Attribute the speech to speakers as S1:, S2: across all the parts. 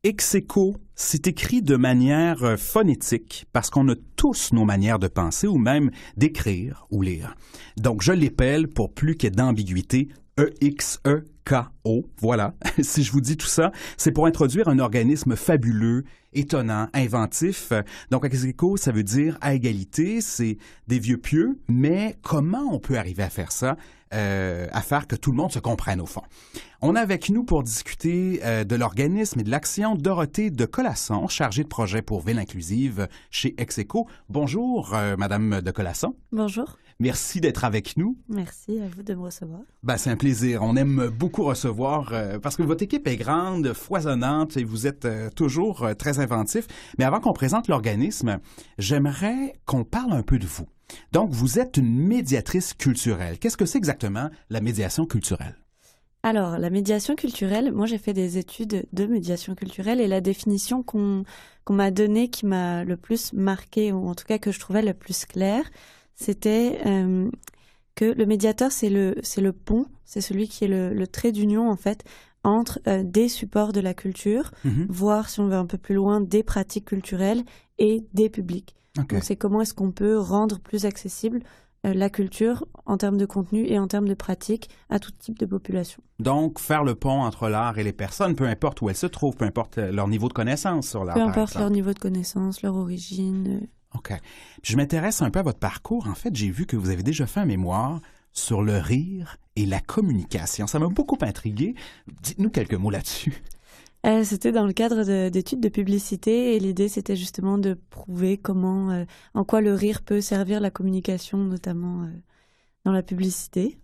S1: Execo, c'est écrit de manière phonétique parce qu'on a tous nos manières de penser ou même d'écrire ou lire. Donc, je l'épelle pour plus qu'il y ait d'ambiguïté, E-X-E-K-O. Voilà. Si je vous dis tout ça, c'est pour introduire un organisme fabuleux, étonnant, inventif. Donc, Execo, ça veut dire à égalité, c'est des vieux pieux, mais comment on peut arriver à faire ça, à faire que tout le monde se comprenne au fond? On a avec nous pour discuter de l'organisme et de l'action Dorothée de Colasson, chargée de projet pour Ville inclusive chez Execo. Bonjour, Madame de Colasson.
S2: Bonjour.
S1: Merci d'être avec nous.
S2: Merci à vous de me recevoir.
S1: Ben, c'est un plaisir. On aime beaucoup recevoir parce que votre équipe est grande, foisonnante et vous êtes toujours très inventif. Mais avant qu'on présente l'organisme, j'aimerais qu'on parle un peu de vous. Donc, vous êtes une médiatrice culturelle. Qu'est-ce que c'est exactement la médiation culturelle?
S2: Alors, la médiation culturelle, moi j'ai fait des études de médiation culturelle et la définition qu'on m'a donnée, qui m'a le plus marquée, ou en tout cas que je trouvais le plus claire, c'était que le médiateur, c'est le pont, c'est celui qui est le trait d'union en fait entre des supports de la culture, voire si on va un peu plus loin, des pratiques culturelles et des publics. Okay. Donc c'est comment est-ce qu'on peut rendre plus accessible la culture en termes de contenu et en termes de pratique à tout type de population.
S1: Donc, faire le pont entre l'art et les personnes, peu importe où elles se trouvent, peu importe leur niveau de connaissance sur l'art.
S2: Peu importe leur niveau de connaissance, leur origine.
S1: OK. Puis je m'intéresse un peu à votre parcours. En fait, j'ai vu que vous avez déjà fait un mémoire sur le rire et la communication. Ça m'a beaucoup intrigué. Dites-nous quelques mots là-dessus.
S2: C'était dans le cadre d'études de publicité et l'idée, c'était justement de prouver en quoi le rire peut servir la communication, notamment dans la publicité.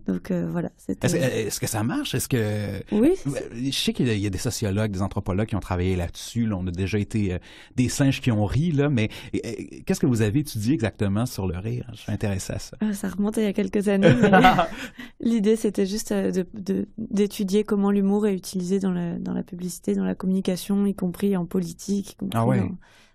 S2: Donc voilà.
S1: Est-ce que ça marche? Est-ce que...
S2: Oui.
S1: Je sais qu'il y a des sociologues, des anthropologues qui ont travaillé là-dessus. Là, on a déjà été des singes qui ont ri, là, mais qu'est-ce que vous avez étudié exactement sur le rire? Je suis intéressé à ça.
S2: Ça remonte à il y a quelques années, mais l'idée, c'était juste d'étudier comment l'humour est utilisé dans la publicité, dans la communication, y compris en politique, y compris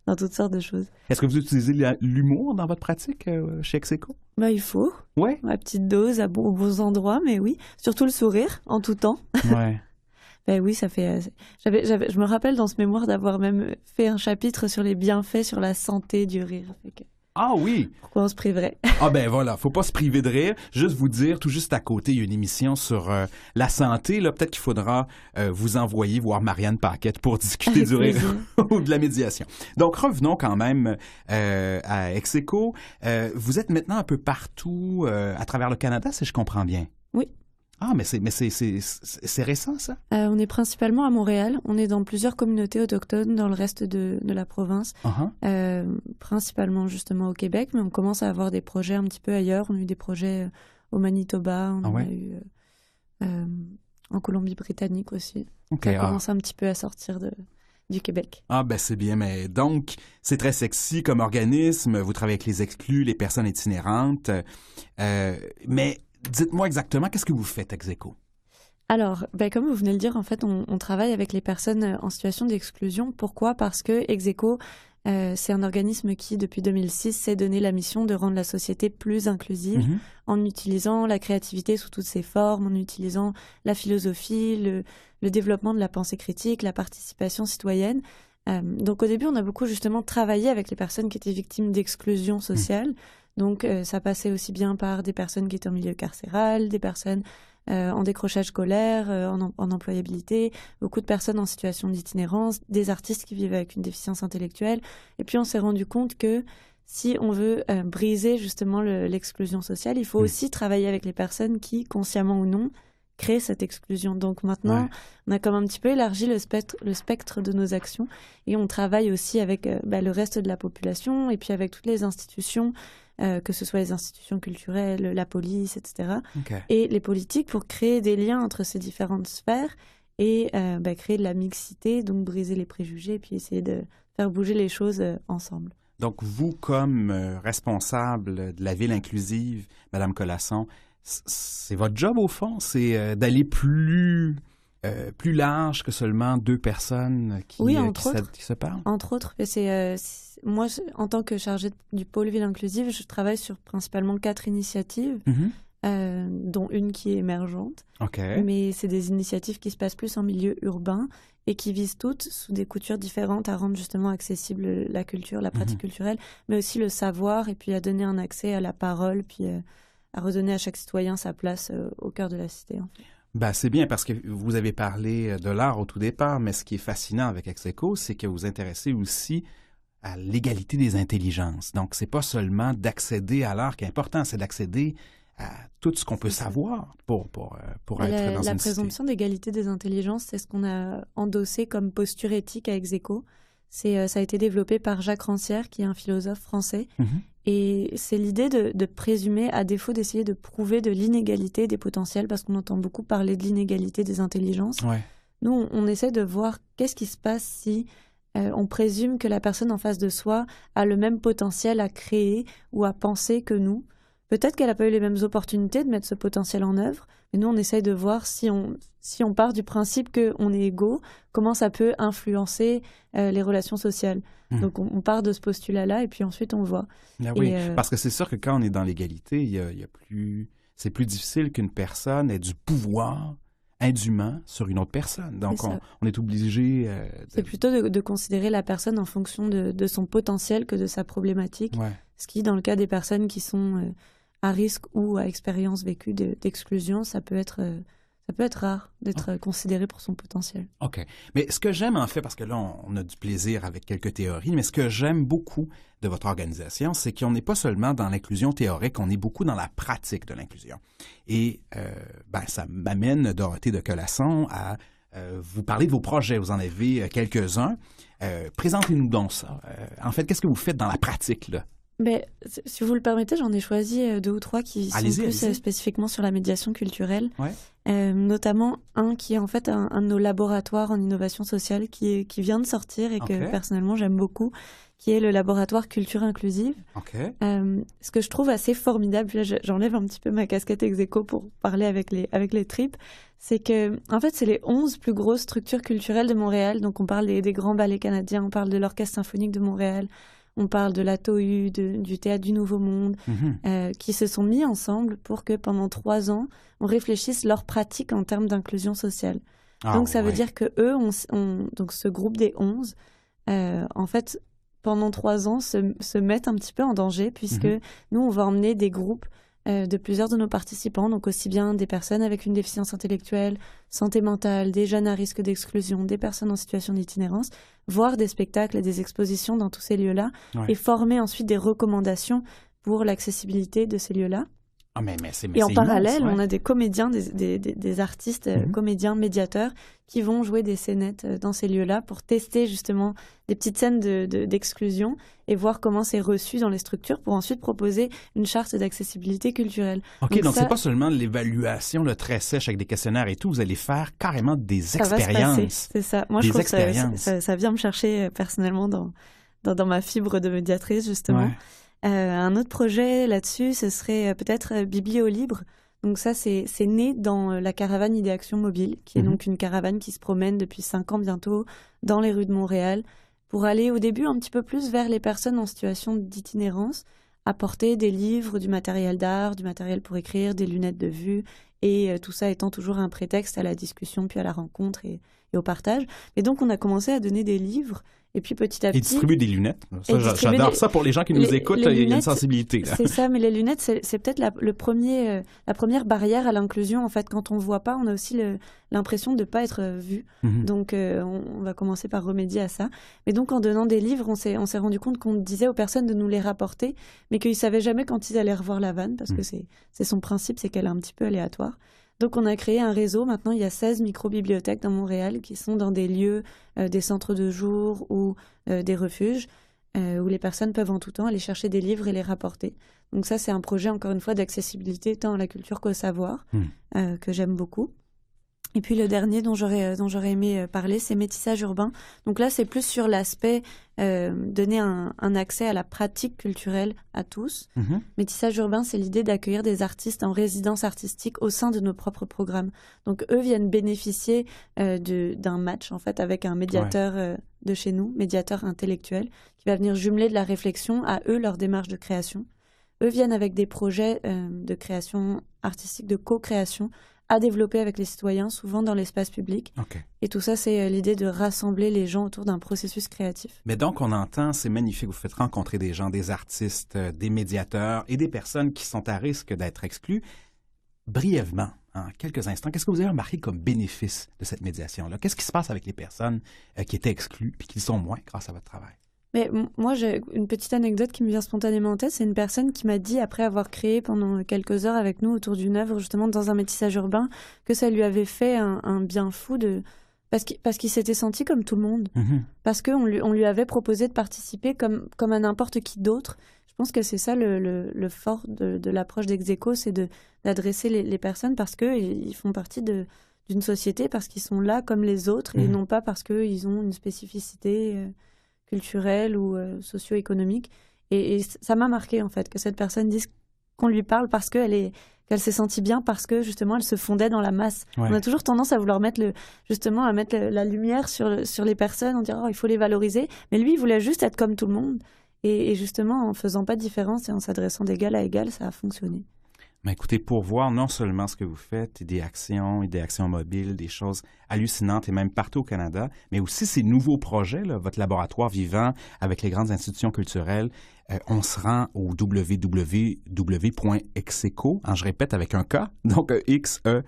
S2: dans toutes sortes de choses.
S1: Est-ce que vous utilisez l'humour dans votre pratique chez Execo?
S2: Il faut.
S1: Ouais.
S2: À petite dose, aux bons endroits, mais oui. Surtout le sourire, en tout temps.
S1: Ouais.
S2: Oui, ça fait... je me rappelle dans ce mémoire d'avoir même fait un chapitre sur les bienfaits sur la santé du rire.
S1: Ah oui!
S2: Pourquoi on se priverait?
S1: Ah ben voilà, faut pas se priver de rire. Juste vous dire, tout juste à côté, il y a une émission sur la santé. Là, peut-être qu'il faudra vous envoyer voir Marianne Paquette pour discuter du rire ou de la médiation. Donc, revenons quand même à Execo. Vous êtes maintenant un peu partout à travers le Canada, si je comprends bien.
S2: Oui.
S1: Ah, mais c'est récent, ça?
S2: On est principalement à Montréal. On est dans plusieurs communautés autochtones dans le reste de la province. Principalement, justement, au Québec, mais on commence à avoir des projets un petit peu ailleurs. On a eu des projets au Manitoba, on a eu en Colombie-Britannique aussi. Okay, ça commence un petit peu à sortir du Québec.
S1: Ah, ben c'est bien, mais donc, c'est très sexy comme organisme. Vous travaillez avec les exclus, les personnes itinérantes. Mais dites-moi exactement, qu'est-ce que vous faites, Execo?
S2: Alors, comme vous venez de le dire, en fait, on travaille avec les personnes en situation d'exclusion. Pourquoi? Parce que Execo, c'est un organisme qui, depuis 2006, s'est donné la mission de rendre la société plus inclusive en utilisant la créativité sous toutes ses formes, en utilisant la philosophie, le développement de la pensée critique, la participation citoyenne. Donc, au début, on a beaucoup, justement, travaillé avec les personnes qui étaient victimes d'exclusion sociale. Donc, ça passait aussi bien par des personnes qui étaient en milieu carcéral, des personnes en décrochage scolaire, en employabilité, beaucoup de personnes en situation d'itinérance, des artistes qui vivent avec une déficience intellectuelle. Et puis, on s'est rendu compte que si on veut briser justement l'exclusion sociale, il faut aussi travailler avec les personnes qui, consciemment ou non, créent cette exclusion. Donc maintenant, on a comme un petit peu élargi le spectre de nos actions et on travaille aussi avec le reste de la population et puis avec toutes les institutions, que ce soit les institutions culturelles, la police, etc. Et les politiques pour créer des liens entre ces différentes sphères et créer de la mixité, donc briser les préjugés et puis essayer de faire bouger les choses ensemble.
S1: Donc vous, comme responsable de la ville inclusive, Madame Colasson, c'est votre job au fond, c'est d'aller plus large que seulement deux personnes qui se parlent?
S2: Entre autres, moi, en tant que chargée du pôle ville inclusive, je travaille sur principalement 4 initiatives, dont une qui est émergente. Mais c'est des initiatives qui se passent plus en milieu urbain et qui visent toutes, sous des coutures différentes, à rendre justement accessible la culture, la pratique culturelle, mais aussi le savoir, et puis à donner un accès à la parole, puis à redonner à chaque citoyen sa place au cœur de la cité. En fait.
S1: Ben, c'est bien parce que vous avez parlé de l'art au tout départ, mais ce qui est fascinant avec Execo, c'est que vous vous intéressez aussi à l'égalité des intelligences. Donc, c'est pas seulement d'accéder à l'art qui est important, c'est d'accéder à tout ce qu'on peut savoir pour être dans une cité.
S2: La présomption d'égalité des intelligences, c'est ce qu'on a endossé comme posture éthique à Execo. Ça a été développé par Jacques Rancière, qui est un philosophe français. Et c'est l'idée de présumer, à défaut d'essayer de prouver de l'inégalité des potentiels, parce qu'on entend beaucoup parler de l'inégalité des intelligences.
S1: Ouais.
S2: Nous, on essaie de voir qu'est-ce qui se passe si on présume que la personne en face de soi a le même potentiel à créer ou à penser que nous. Peut-être qu'elle n'a pas eu les mêmes opportunités de mettre ce potentiel en œuvre, mais nous, on essaye de voir si on part du principe qu'on est égaux, comment ça peut influencer les relations sociales. Donc, on part de ce postulat-là et puis ensuite, on voit.
S1: Ah oui, parce que c'est sûr que quand on est dans l'égalité, c'est plus difficile qu'une personne ait du pouvoir indûment sur une autre personne. Donc, on est obligé...
S2: C'est plutôt de considérer la personne en fonction de son potentiel que de sa problématique.
S1: Ouais.
S2: Ce qui, dans le cas des personnes qui sont à risque ou à expérience vécue d'exclusion, ça peut être rare d'être considéré pour son potentiel.
S1: OK. Mais ce que j'aime, en fait, parce que là, on a du plaisir avec quelques théories, mais ce que j'aime beaucoup de votre organisation, c'est qu'on n'est pas seulement dans l'inclusion théorique, on est beaucoup dans la pratique de l'inclusion. Et ça m'amène, Dorothée de Cœlasson, à vous parler de vos projets. Vous en avez quelques-uns. Présentez-nous donc ça. En fait, qu'est-ce que vous faites dans la pratique, là?
S2: Ben, si vous le permettez, j'en ai choisi 2 ou 3 qui sont plus spécifiquement sur la médiation culturelle.
S1: Ouais.
S2: Notamment un qui est en fait un de nos laboratoires en innovation sociale qui vient de sortir et que personnellement j'aime beaucoup, qui est le laboratoire Culture Inclusive. Ce que je trouve assez formidable, là j'enlève un petit peu ma casquette Execo pour parler avec les tripes, c'est que en fait c'est les 11 plus grosses structures culturelles de Montréal. Donc on parle des grands ballets canadiens, on parle de l'Orchestre symphonique de Montréal, on parle de la TOU, du Théâtre du Nouveau Monde, qui se sont mis ensemble pour que pendant 3 ans, on réfléchisse leur pratique en termes d'inclusion sociale. Donc ça veut dire que eux, donc ce groupe des 11, en fait, pendant 3 ans, se mettent un petit peu en danger, puisque nous, on va emmener des groupes de plusieurs de nos participants, donc aussi bien des personnes avec une déficience intellectuelle, santé mentale, des jeunes à risque d'exclusion, des personnes en situation d'itinérance, voir des spectacles et des expositions dans tous ces lieux-là, et former ensuite des recommandations pour l'accessibilité de ces lieux-là.
S1: Ah, mais
S2: et en parallèle, on a des comédiens, des artistes, comédiens, médiateurs, qui vont jouer des scénettes dans ces lieux-là pour tester justement des petites scènes d'exclusion et voir comment c'est reçu dans les structures pour ensuite proposer une charte d'accessibilité culturelle.
S1: OK, donc c'est pas seulement l'évaluation très sèche avec des questionnaires et tout, vous allez faire carrément des expériences.
S2: C'est ça. Moi, je trouve que ça vient me chercher personnellement dans ma fibre de médiatrice, justement. Ouais. Un autre projet là-dessus, ce serait peut-être Bibliolibre. Donc ça, c'est né dans la caravane Idéaction Mobile, qui est donc une caravane qui se promène depuis 5 ans bientôt dans les rues de Montréal, pour aller au début un petit peu plus vers les personnes en situation d'itinérance, apporter des livres, du matériel d'art, du matériel pour écrire, des lunettes de vue, et tout ça étant toujours un prétexte à la discussion, puis à la rencontre et au partage. Et donc on a commencé à donner des livres. Et puis petit à petit...
S1: Et distribuer des lunettes. Ça, j'adore ça pour les gens qui nous écoutent. Il y a une sensibilité.
S2: C'est ça, mais les lunettes, c'est peut-être la première barrière à l'inclusion. En fait, quand on ne voit pas, on a aussi l'impression de ne pas être vu. Donc, on va commencer par remédier à ça. Mais donc, en donnant des livres, on s'est rendu compte qu'on disait aux personnes de nous les rapporter, mais qu'ils ne savaient jamais quand ils allaient revoir la vanne, parce que c'est son principe, c'est qu'elle est un petit peu aléatoire. Donc, on a créé un réseau. Maintenant, il y a 16 micro-bibliothèques dans Montréal qui sont dans des lieux, des centres de jour ou des refuges où les personnes peuvent en tout temps aller chercher des livres et les rapporter. Donc ça, c'est un projet, encore une fois, d'accessibilité tant à la culture qu'au savoir, que j'aime beaucoup. Et puis le dernier dont j'aurais aimé parler, c'est métissage urbain. Donc là, c'est plus sur l'aspect donner un accès à la pratique culturelle à tous. Métissage urbain, c'est l'idée d'accueillir des artistes en résidence artistique au sein de nos propres programmes. Donc eux viennent bénéficier d'un match en fait avec un médiateur de chez nous, médiateur intellectuel, qui va venir jumeler de la réflexion à eux leur démarche de création. Eux viennent avec des projets de création artistique, de co-création, à développer avec les citoyens, souvent dans l'espace public.
S1: OK.
S2: Et tout ça, c'est l'idée de rassembler les gens autour d'un processus créatif.
S1: Mais donc, on entend, c'est magnifique, vous faites rencontrer des gens, des artistes, des médiateurs et des personnes qui sont à risque d'être exclues. Brièvement, en quelques instants, qu'est-ce que vous avez remarqué comme bénéfice de cette médiation-là? Qu'est-ce qui se passe avec les personnes qui étaient exclues puis qui le sont moins grâce à votre travail?
S2: Mais moi, j'ai une petite anecdote qui me vient spontanément en tête. C'est une personne qui m'a dit, après avoir créé pendant quelques heures avec nous autour d'une œuvre, justement dans un métissage urbain, que ça lui avait fait un bien fou parce qu'il s'était senti comme tout le monde.
S1: Mm-hmm.
S2: Parce qu'on lui avait proposé de participer comme à n'importe qui d'autre. Je pense que c'est ça le fort de l'approche d'Execo, c'est d'adresser les personnes parce qu'ils font partie d'une société, parce qu'ils sont là comme les autres, et non pas parce qu'ils ont une spécificité culturelle ou socio-économique. Et ça m'a marqué, en fait, que cette personne dise qu'on lui parle parce qu'elle s'est sentie bien, parce que, justement, elle se fondait dans la masse.
S1: Ouais.
S2: On a toujours tendance à vouloir mettre la lumière sur les personnes, en disant, il faut les valoriser. Mais lui, il voulait juste être comme tout le monde. Et justement, en faisant pas de différence et en s'adressant d'égal à égal, ça a fonctionné.
S1: Mais écoutez, pour voir non seulement ce que vous faites, des actions mobiles, des choses hallucinantes et même partout au Canada, mais aussi ces nouveaux projets, là, votre laboratoire vivant avec les grandes institutions culturelles, on se rend au www.execo, je répète avec un K, donc XEKO.org.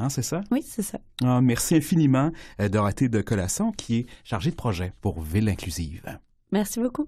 S1: C'est ça?
S2: Oui, c'est ça.
S1: Merci infiniment, Dorothée de Colason, qui est chargée de projet pour Ville inclusive.
S2: Merci beaucoup.